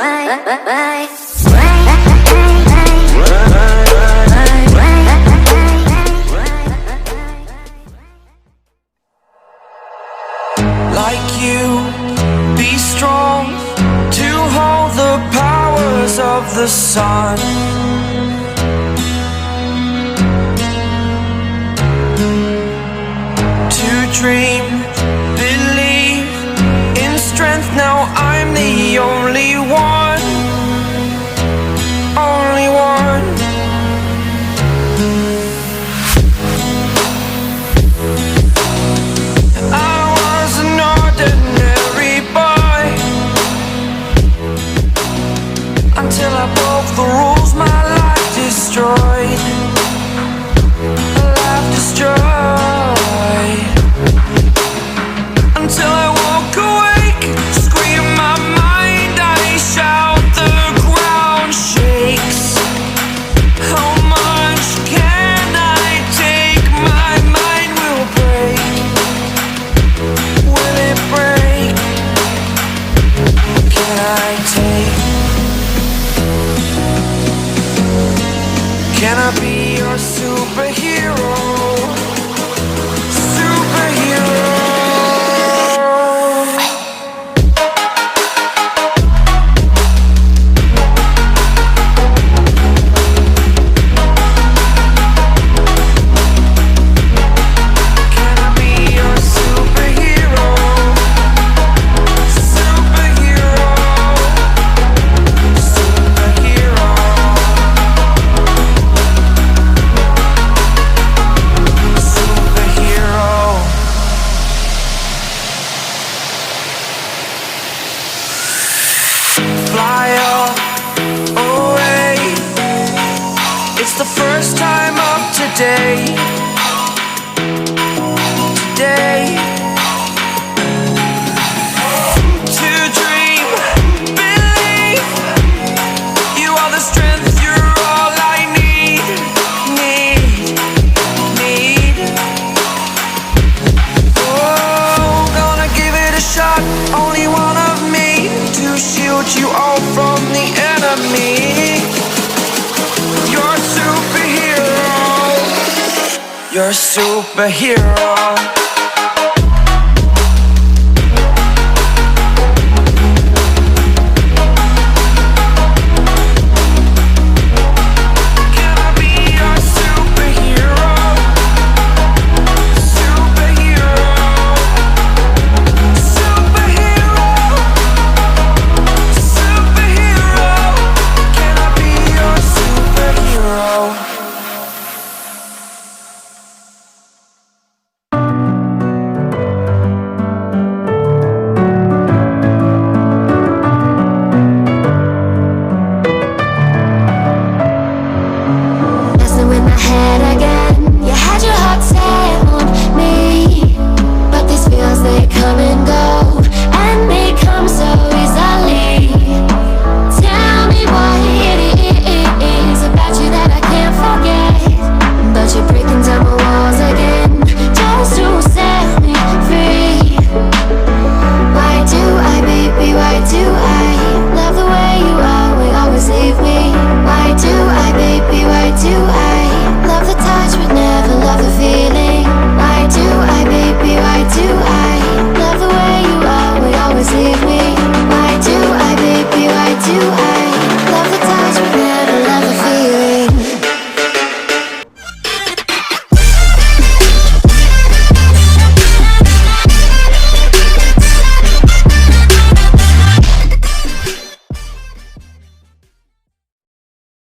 Like you, be strong to hold the powers of the sun. To dream, believe in strength. Now I'm the only one, only one. I was an ordinary boy until I broke the rules. My life destroyed, life destroyed. Until I woke awake, scream my mind, I shout, the ground shakes. How much can I take? My mind will break. Will it break? Can I take? Can I be your superhero? Superhero. Today, to dream, believe, you are the strength, you're all I need. Oh, gonna give it a shot, only one of me, to shield you all from the enemy. You're a superhero. You're a superhero.